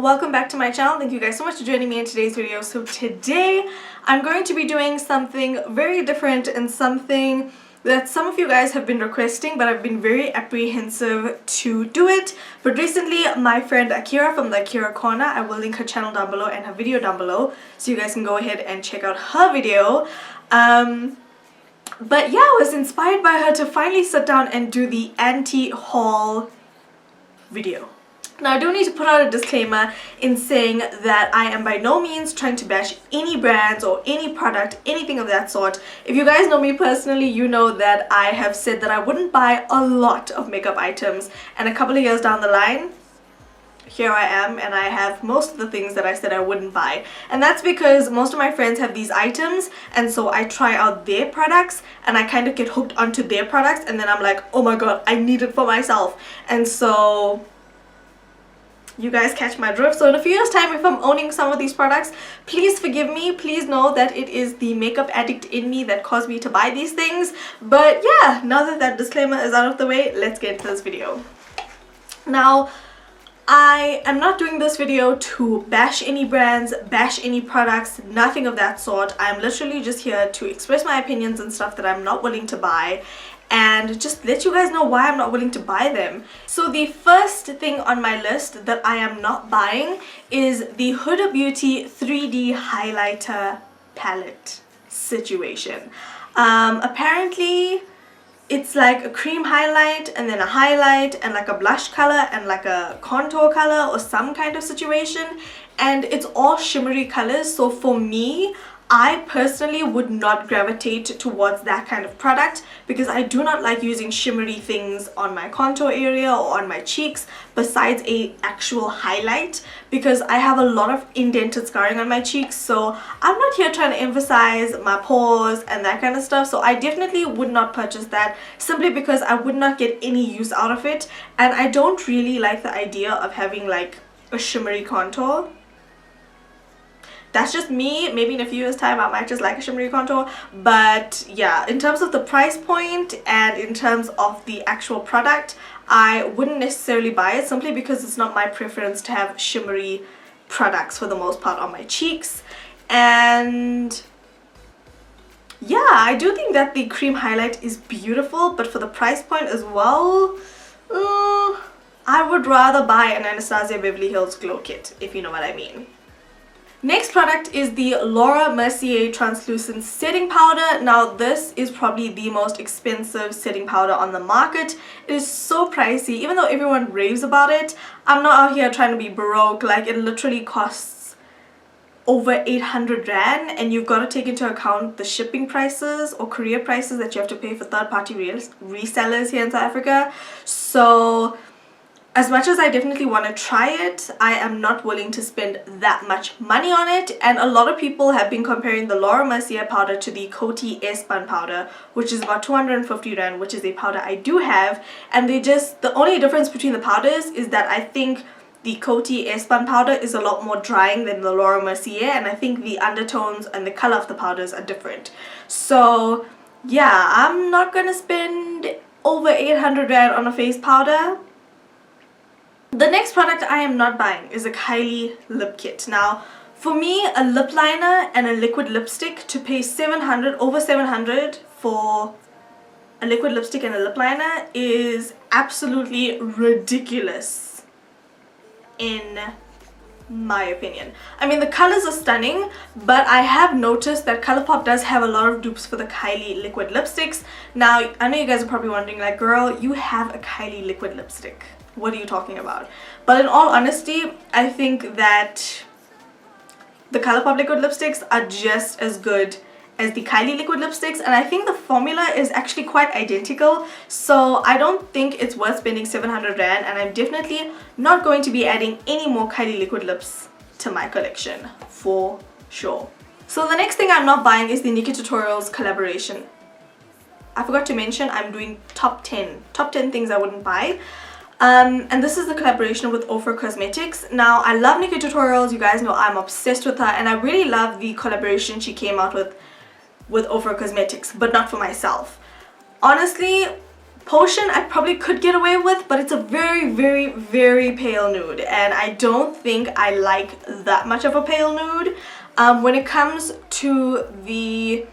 welcome back to my channel. Thank you guys so much for joining me in today's video. So today I'm going to be doing something very different and something that some of you guys have been requesting, but I've been very apprehensive to do it. But recently my friend Akira from the Akira corner, I will link her channel down below and her video down below so you guys can go ahead and check out her video. But yeah, I was inspired by her to finally sit down and do the anti-haul video. Now I do need to put out a disclaimer in saying that I am by no means trying to bash any brands or any product, anything of that sort. If you guys know me personally, you know that I have said that I wouldn't buy a lot of makeup items, and a couple of years down the line, here I am and I have most of the things that I said I wouldn't buy. And that's because most of my friends have these items, and so I try out their products and I kind of get hooked onto their products, and then I'm like, oh my god, I need it for myself. And so you guys catch my drift. So in a few years time, if I'm owning some of these products, please forgive me. Please know that it is the makeup addict in me that caused me to buy these things. But yeah, now that that disclaimer is out of the way, let's get into this video. Now, I am not doing this video to bash any brands, bash any products, nothing of that sort. I'm literally just here to express my opinions and stuff that I'm not willing to buy, and just let you guys know why I'm not willing to buy them. So the first thing on my list that I am not buying is the Huda Beauty 3D highlighter palette situation. Apparently it's like a cream highlight and then a highlight and like a blush color and like a contour color or some kind of situation, and it's all shimmery colors. So for me, I personally would not gravitate towards that kind of product because I do not like using shimmery things on my contour area or on my cheeks besides a actual highlight, because I have a lot of indented scarring on my cheeks. So I'm not here trying to emphasize my pores and that kind of stuff. So I definitely would not purchase that simply because I would not get any use out of it, and I don't really like the idea of having like a shimmery contour. That's just me. Maybe in a few years time I might just like a shimmery contour. But yeah, in terms of the price point and in terms of the actual product, I wouldn't necessarily buy it simply because it's not my preference to have shimmery products for the most part on my cheeks. And yeah, I do think that the cream highlight is beautiful, but for the price point as well, I would rather buy an Anastasia Beverly Hills Glow Kit, if you know what I mean. Next product is the Laura Mercier Translucent Setting Powder. Now this is probably the most expensive setting powder on the market. It is so pricey. Even though everyone raves about it, I'm not out here trying to be broke. Like, it literally costs over 800 rand, and you've got to take into account the shipping prices or courier prices that you have to pay for third-party resellers here in South Africa. So as much as I definitely want to try it, I am not willing to spend that much money on it. And a lot of people have been comparing the Laura Mercier powder to the Coty Airspun powder, which is about 250 rand, which is a powder I do have. And the only difference between the powders is that I think the Coty Airspun powder is a lot more drying than the Laura Mercier, and I think the undertones and the color of the powders are different. So yeah, I'm not gonna spend over 800 rand on a face powder. The next product I am not buying is a Kylie lip kit. Now, for me, a lip liner and a liquid lipstick, to pay over 700 for a liquid lipstick and a lip liner is absolutely ridiculous in my opinion. I mean, the colors are stunning, but I have noticed that Colourpop does have a lot of dupes for the Kylie liquid lipsticks. Now, I know you guys are probably wondering, like, girl, you have a Kylie liquid lipstick. What are you talking about? But in all honesty, I think that the Colourpop liquid lipsticks are just as good as the Kylie liquid lipsticks, and I think the formula is actually quite identical. So I don't think it's worth spending 700 rand, and I'm definitely not going to be adding any more Kylie liquid lips to my collection for sure. So the next thing I'm not buying is the Nikki Tutorials collaboration. I forgot to mention I'm doing top 10 things I wouldn't buy. And this is the collaboration with Ofra Cosmetics. Now, I love Nikki Tutorials. You guys know I'm obsessed with her, and I really love the collaboration she came out with Ofra Cosmetics, but not for myself. Honestly, Potion I probably could get away with, but it's a very, very, very pale nude, and I don't think I like that much of a pale nude. When it comes to the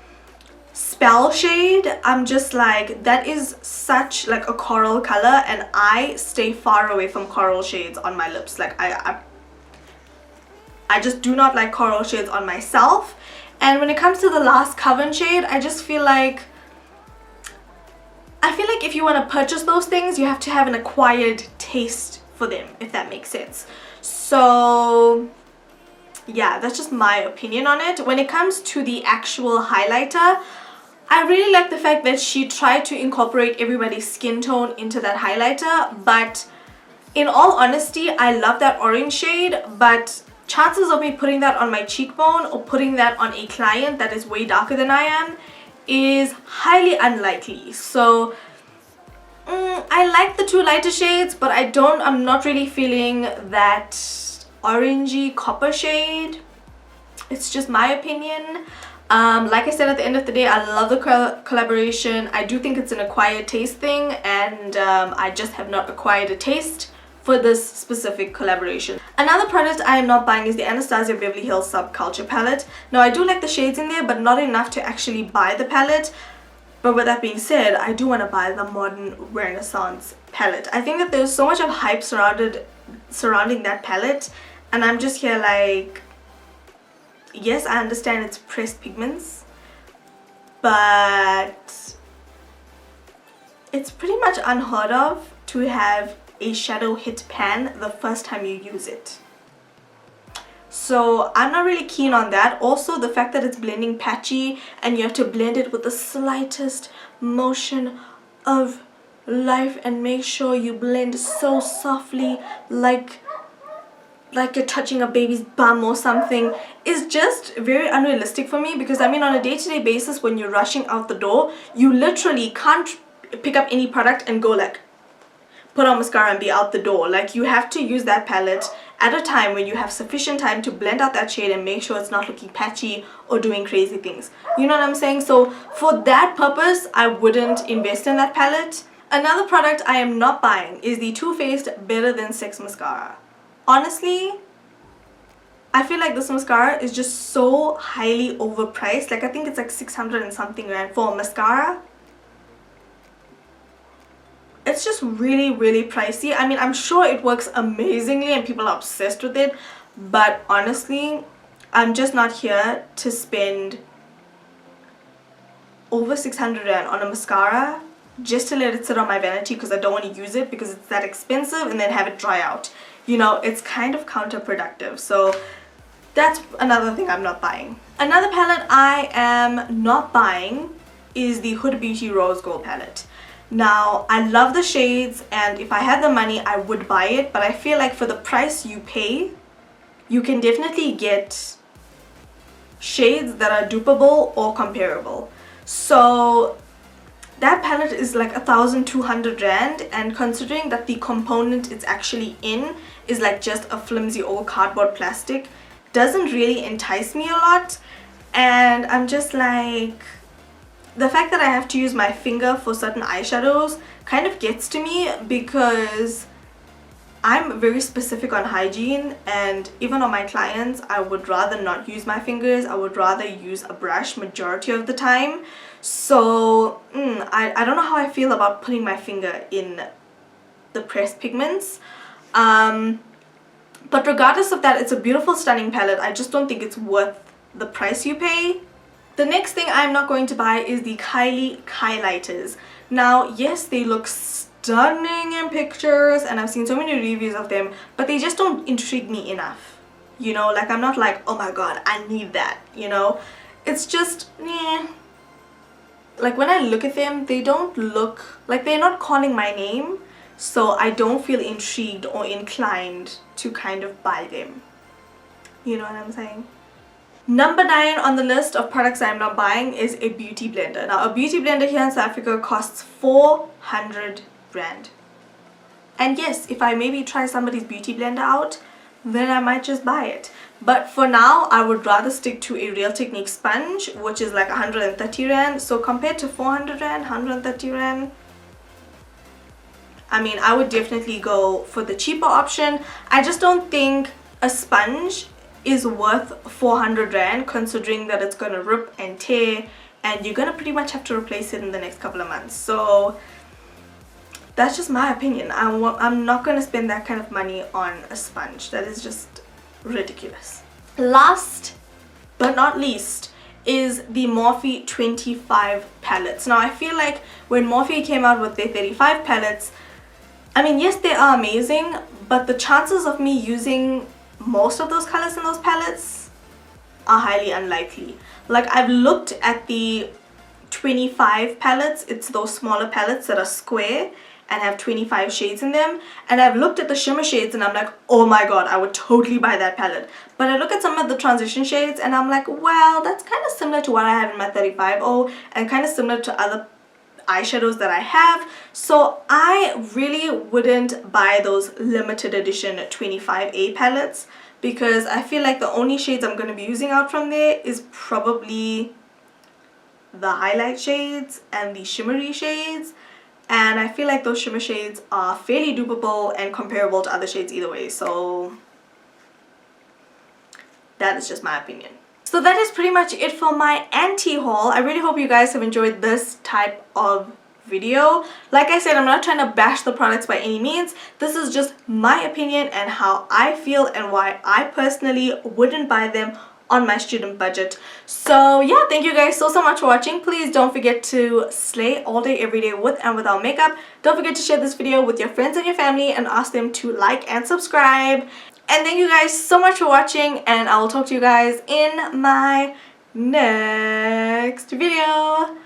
Spell shade, I'm just like, that is such like a coral color, and I stay far away from coral shades on my lips. Like I just do not like coral shades on myself. And when it comes to the last Coven shade, I just feel like if you want to purchase those things, you have to have an acquired taste for them, if that makes sense. So yeah, that's just my opinion on it. When it comes to the actual highlighter, I really like the fact that she tried to incorporate everybody's skin tone into that highlighter, but in all honesty, I love that orange shade, but chances of me putting that on my cheekbone or putting that on a client that is way darker than I am is highly unlikely. So I like the two lighter shades, but I'm not really feeling that orangey copper shade. It's just my opinion. Like I said, at the end of the day, I love the collaboration. I do think it's an acquired taste thing, and I just have not acquired a taste for this specific collaboration. Another product I am not buying is the Anastasia Beverly Hills Subculture palette. Now, I do like the shades in there, but not enough to actually buy the palette. But with that being said, I do want to buy the Modern Renaissance palette. I think that there's so much of hype surrounding that palette, and I'm just here like, yes, I understand it's pressed pigments, but it's pretty much unheard of to have a shadow hit pan the first time you use it. So I'm not really keen on that. Also, the fact that it's blending patchy and you have to blend it with the slightest motion of life and make sure you blend so softly, like you're touching a baby's bum or something, is just very unrealistic for me. Because I mean, on a day-to-day basis, when you're rushing out the door, you literally can't pick up any product and go like, put on mascara and be out the door. Like, you have to use that palette at a time when you have sufficient time to blend out that shade and make sure it's not looking patchy or doing crazy things. You know what I'm saying? So for that purpose, I wouldn't invest in that palette. Another product I am not buying is the Too Faced Better Than Sex mascara. Honestly, I feel like this mascara is just so highly overpriced. Like, I think it's like 600 and something rand for a mascara. It's just really, really pricey. I mean, I'm sure it works amazingly and people are obsessed with it, but honestly, I'm just not here to spend over 600 rand on a mascara just to let it sit on my vanity because I don't want to use it because it's that expensive and then have it dry out. You know, it's kind of counterproductive. So that's another thing I'm not buying. Another palette I am not buying is the Huda Beauty Rose Gold palette. Now, I love the shades, and if I had the money, I would buy it, but I feel like for the price you pay, you can definitely get shades that are dupeable or comparable. So that palette is like 1,200 rand, and considering that the component it's actually in is like just a flimsy old cardboard plastic, doesn't really entice me a lot. And I'm just like, the fact that I have to use my finger for certain eyeshadows kind of gets to me because I'm very specific on hygiene, and even on my clients I would rather not use my fingers. I would rather use a brush majority of the time. So I don't know how I feel about putting my finger in the pressed pigments. But regardless of that, it's a beautiful, stunning palette. I just don't think it's worth the price you pay. The next thing I'm not going to buy is the Kylie highlighters. Now, yes, they look stunning in pictures and I've seen so many reviews of them, but they just don't intrigue me enough. You know, like, I'm not like, oh my god, I need that, you know? It's just, like, when I look at them, they don't look like, they're not calling my name, so I don't feel intrigued or inclined to kind of buy them. You know what I'm saying? Number 9 on the list of products I'm not buying is a beauty blender. Now, a beauty blender here in South Africa costs 400 rand. And yes, if I maybe try somebody's beauty blender out, then I might just buy it. But for now, I would rather stick to a Real Technique sponge, which is like 130 rand. So compared to 400 rand, 130 rand, I mean, I would definitely go for the cheaper option. I just don't think a sponge is worth 400 Rand, considering that it's gonna rip and tear and you're gonna pretty much have to replace it in the next couple of months. So that's just my opinion. I'm not gonna spend that kind of money on a sponge. That is just ridiculous. Last but not least is the Morphe 25 palettes. Now I feel like when Morphe came out with their 35 palettes, I mean, yes, they are amazing, but the chances of me using most of those colors in those palettes are highly unlikely. Like, I've looked at the 25 palettes, it's those smaller palettes that are square and have 25 shades in them, and I've looked at the shimmer shades and I'm like, oh my god, I would totally buy that palette. But I look at some of the transition shades and I'm like, well, that's kind of similar to what I have in my 35O and kind of similar to other eyeshadows that I have, so I really wouldn't buy those limited edition 25A palettes, because I feel like the only shades I'm going to be using out from there is probably the highlight shades and the shimmery shades, and I feel like those shimmer shades are fairly dupable and comparable to other shades either way, so that is just my opinion. So that is pretty much it for my anti haul. I really hope you guys have enjoyed this type of video. Like I said, I'm not trying to bash the products by any means. This is just my opinion and how I feel and why I personally wouldn't buy them on my student budget. So yeah, thank you guys so much for watching. Please don't forget to slay all day every day with and without makeup. Don't forget to share this video with your friends and your family and ask them to like and subscribe. And thank you guys so much for watching, and I will talk to you guys in my next video.